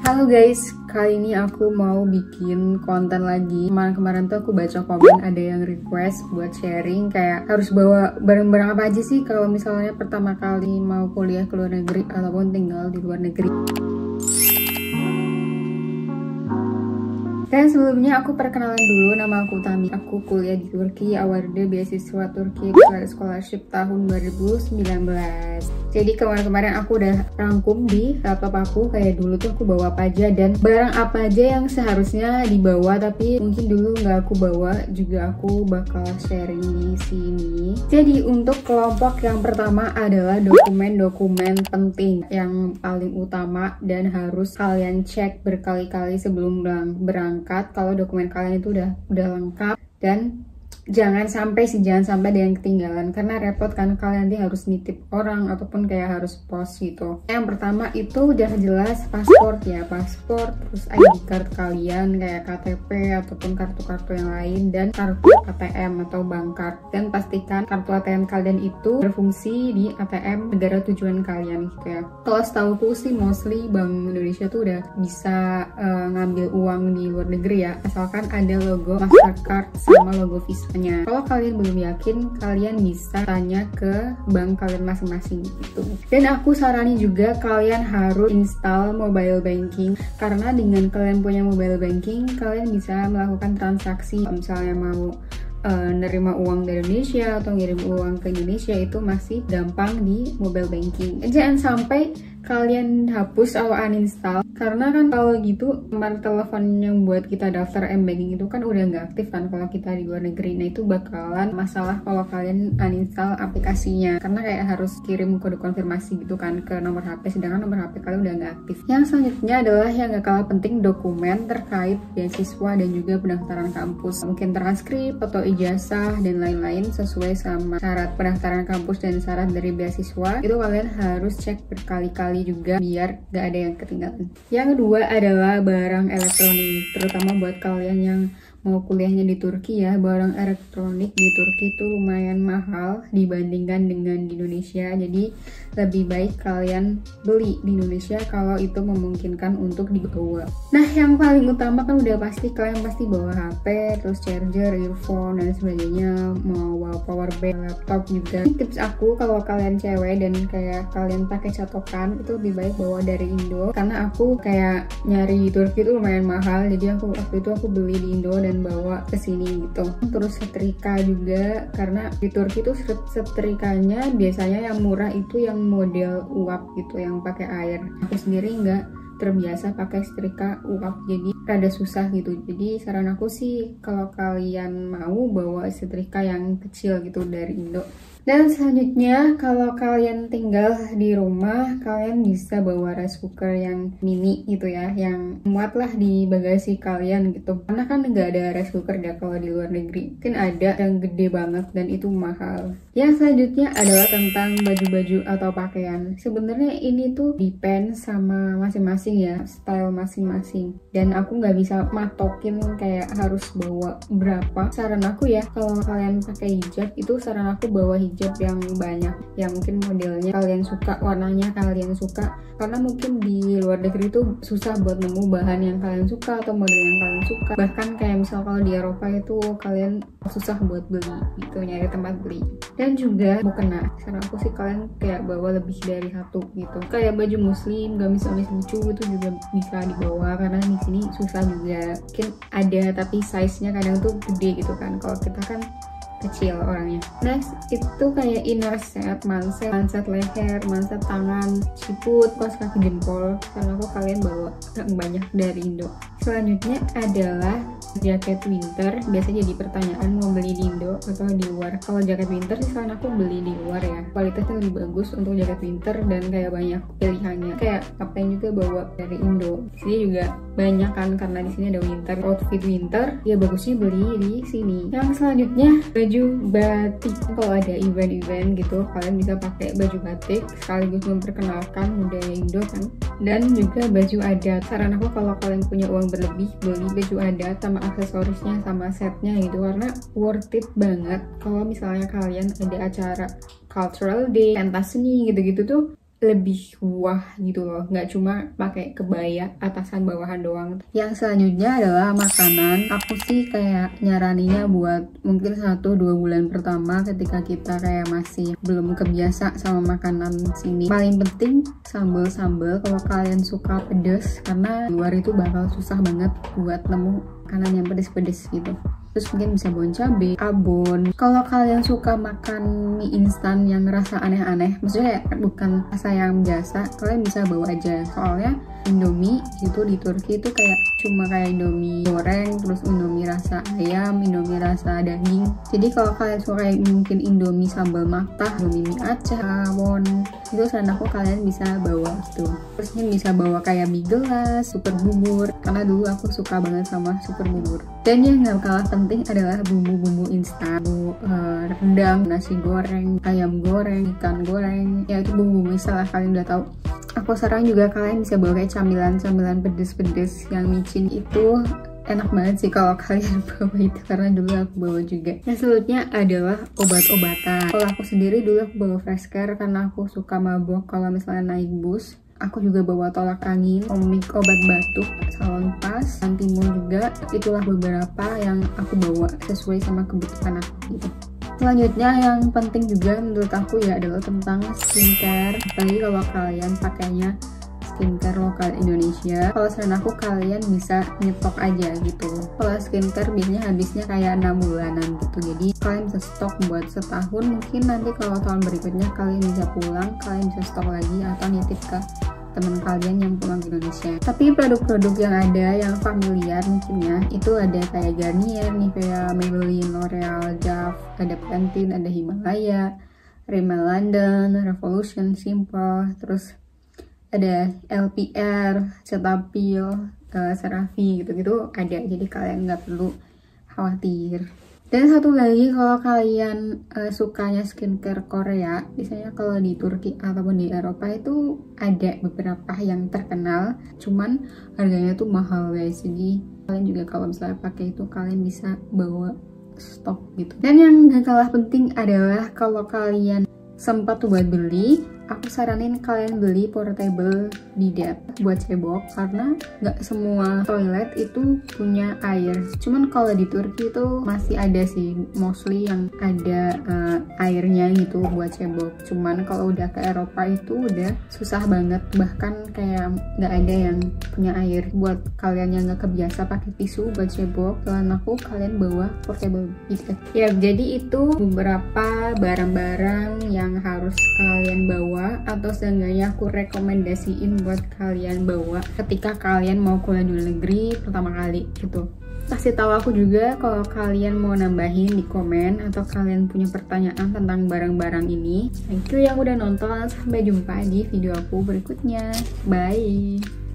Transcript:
Halo guys, kali ini aku mau bikin konten lagi. Kemarin tuh aku baca komen ada yang request buat sharing kayak harus bawa barang-barang apa aja sih kalau misalnya pertama kali mau kuliah ke luar negeri ataupun tinggal di luar negeri. Dan sebelumnya aku perkenalan dulu, nama aku Tami. Aku kuliah di Turki, awarded beasiswa Turki Scholarship tahun 2019. Jadi kemarin aku udah rangkum di laptop aku kayak dulu tuh aku bawa apa aja dan barang apa aja yang seharusnya dibawa tapi mungkin dulu nggak aku bawa, juga aku bakal sharing di sini. Jadi untuk kelompok yang pertama adalah dokumen-dokumen penting yang paling utama dan harus kalian cek berkali-kali sebelum berangkat kalau dokumen kalian itu udah lengkap, dan jangan sampai ada yang ketinggalan karena repot kan, kalian nanti harus nitip orang ataupun kayak harus pos gitu. Yang pertama itu udah jelas paspor ya, paspor, terus ID card kalian kayak KTP ataupun kartu-kartu yang lain, dan kartu ATM atau bank card. Dan pastikan kartu ATM kalian itu berfungsi di ATM negara tujuan kalian gitu ya. Kalau setahuku sih mostly Bank Indonesia tuh udah bisa ngambil uang di luar negeri ya, asalkan ada logo Mastercard sama logo Visa. Kalau kalian belum yakin, kalian bisa tanya ke bank kalian masing-masing gitu. Dan aku saranin juga kalian harus install mobile banking, karena dengan kalian punya mobile banking, kalian bisa melakukan transaksi. Misalnya mau nerima uang dari Indonesia atau ngirim uang ke Indonesia, itu masih gampang di mobile banking. Jangan sampai kalian hapus atau uninstall, karena kan kalau gitu nomor telepon yang buat kita daftar m-banking itu kan udah nggak aktif kan kalau kita di luar negeri. Nah itu bakalan masalah kalau kalian uninstall aplikasinya, karena kayak harus kirim kode konfirmasi gitu kan ke nomor HP, sedangkan nomor HP kalian udah nggak aktif. Yang selanjutnya adalah yang gak kalah penting, dokumen terkait beasiswa dan juga pendaftaran kampus, mungkin transkrip atau ijazah dan lain-lain sesuai sama syarat pendaftaran kampus dan syarat dari beasiswa. Itu kalian harus cek berkali-kali juga biar gak ada yang ketinggalan. Yang kedua adalah barang elektronik, terutama buat kalian yang mau kuliahnya di Turki ya. Barang elektronik di Turki itu lumayan mahal dibandingkan dengan di Indonesia, jadi lebih baik kalian beli di Indonesia kalau itu memungkinkan untuk dibawa. Nah yang paling utama kan udah pasti kalian pasti bawa HP, terus charger, earphone dan sebagainya, mau bawa power bank, laptop juga. Tips aku kalau kalian cewek dan kayak kalian pakai catokan, itu lebih baik bawa dari Indo, karena aku kayak nyari di Turki itu lumayan mahal, jadi waktu itu aku beli di Indo dan bawa ke sini gitu. Terus setrika juga, karena di Turki tuh setrikanya biasanya yang murah itu yang model uap gitu, yang pakai air. Aku sendiri nggak terbiasa pakai setrika uap, jadi rada susah gitu. Jadi saran aku sih kalau kalian mau bawa setrika yang kecil gitu dari Indo. Dan selanjutnya kalau kalian tinggal di rumah, kalian bisa bawa rice cooker yang mini gitu ya, yang muatlah di bagasi kalian gitu. Karena kan nggak ada rice cooker ya kalau di luar negeri, mungkin ada yang gede banget dan itu mahal. Yang selanjutnya adalah tentang baju-baju atau pakaian. Sebenarnya ini tuh depend sama masing-masing ya, style masing-masing. Dan aku nggak bisa matokin kayak harus bawa berapa. Saran aku ya, kalau kalian pakai hijab, itu saran aku bawa hijab yang banyak, yang mungkin modelnya kalian suka, warnanya kalian suka, karena mungkin di luar negeri itu susah buat nemu bahan yang kalian suka atau model yang kalian suka. Bahkan kayak misal kalau di Eropa itu kalian susah buat beli gitu, nyari tempat beli. Dan juga mukena, saran aku sih kalian kayak bawa lebih dari satu gitu. Kayak baju muslim, gamis-gamis lucu itu juga bisa dibawa, karena di sini susah juga. Mungkin ada tapi size-nya kadang tuh gede gitu kan, kalau kita kan kecil orangnya. Next itu kayak inner set, manset leher, manset tangan, siput, kaos kaki jempol, karena aku kalian bawa banyak dari Indo. Selanjutnya adalah jaket winter. Biasanya jadi pertanyaan mau beli di Indo atau di luar. Kalau jaket winter sih sekarang aku beli di luar ya, kualitasnya lebih bagus untuk jaket winter dan kayak banyak pilihannya. Kayak ngapain juga bawa dari Indo. Di sini juga banyak kan, karena di sini ada winter, outfit winter ya, bagusnya beli di sini. Yang selanjutnya baju batik. Kalau ada event-event gitu kalian bisa pakai baju batik sekaligus memperkenalkan budaya Indo kan. Dan juga baju adat, saran aku kalau kalian punya uang berlebih, beli baju adat sama aksesorisnya sama setnya gitu, karena worth it banget kalau misalnya kalian ada acara cultural day, pentas seni gitu-gitu tuh lebih wah gitu loh, nggak cuma pakai kebaya atasan bawahan doang. Yang selanjutnya adalah makanan. Aku sih kayak nyaraninya buat mungkin 1-2 bulan pertama ketika kita kayak masih belum kebiasa sama makanan sini. Paling penting sambal-sambal. Kalau kalian suka pedes, karena di luar itu bakal susah banget buat nemu makanan yang pedes-pedes gitu. Terus mungkin bisa bon cabe, abon. Kalau kalian suka makan mie instan yang rasa aneh-aneh, maksudnya bukan rasa yang biasa, kalian bisa bawa aja. Soalnya Indomie gitu di Turki itu kayak cuma kayak Indomie goreng, terus Indomie rasa ayam, Indomie rasa daging. Jadi kalau kalian suka kayak mungkin Indomie sambal matah, Indomie mie aceh, abon, itu saran aku kalian bisa bawa gitu. Terus ini bisa bawa kayak mie gelas, super bubur, karena dulu aku suka banget sama super bubur. Dan yang gak kalah penting adalah bumbu-bumbu instan, rendang, nasi goreng, ayam goreng, ikan goreng, ya itu bumbu misalnya kalian udah tahu. Aku saran juga kalian bisa bawa kayak camilan-camilan pedes-pedes yang micin, itu enak banget sih kalau kalian bawa itu, karena dulu aku bawa juga. Yang selanjutnya adalah obat-obatan. Kalau aku sendiri dulu aku bawa fresh care karena aku suka mabok kalau misalnya naik bus. Aku juga bawa tolak angin, komik, obat batuk, salonpas, antimun juga. Itulah beberapa yang aku bawa sesuai sama kebutuhan aku gitu. Selanjutnya yang penting juga menurut aku ya adalah tentang skincare. Apalagi kalau kalian pakainya skincare lokal Indonesia. Kalau saran aku kalian bisa nyetok aja gitu. Kalau skincare biasanya habisnya kayak 6 bulanan gitu. Jadi kalian bisa stok buat setahun. Mungkin nanti kalau tahun berikutnya kalian bisa pulang, kalian bisa stok lagi atau nitip ke teman kalian yang pulang ke Indonesia. Tapi produk-produk yang ada yang familiar mungkin ya, itu ada kayak Garnier, Nivea, Maybelline, L'Oreal, Dove, ada Pantene, ada Himalaya, Rimmel London, Revolution, Simple, terus ada LPR, Cetaphil, CeraVe gitu-gitu ada. Jadi kalian nggak perlu khawatir. Dan satu lagi, kalau kalian sukanya skincare Korea, biasanya kalau di Turki ataupun di Eropa itu ada beberapa yang terkenal, cuman harganya tuh mahal guys. Jadi kalian juga kalau misalnya pakai itu kalian bisa bawa stok gitu. Dan yang gak kalah penting adalah kalau kalian sempat buat beli, aku saranin kalian beli portable bidet buat cebok, karena nggak semua toilet itu punya air. Cuman kalau di Turki itu masih ada sih, mostly yang ada airnya gitu buat cebok. Cuman kalau udah ke Eropa itu udah susah banget, bahkan kayak nggak ada yang punya air. Buat kalian yang nggak kebiasa pakai tisu buat cebok, kalian bawa portable bidet. Ya, jadi itu beberapa barang-barang yang harus kalian bawa, atau seenggaknya aku rekomendasiin buat kalian bawa ketika kalian mau kuliah di luar negeri pertama kali gitu. Kasih tahu aku juga kalau kalian mau nambahin di komen, atau kalian punya pertanyaan tentang barang-barang ini. Thank you yang udah nonton, sampai jumpa di video aku berikutnya. Bye.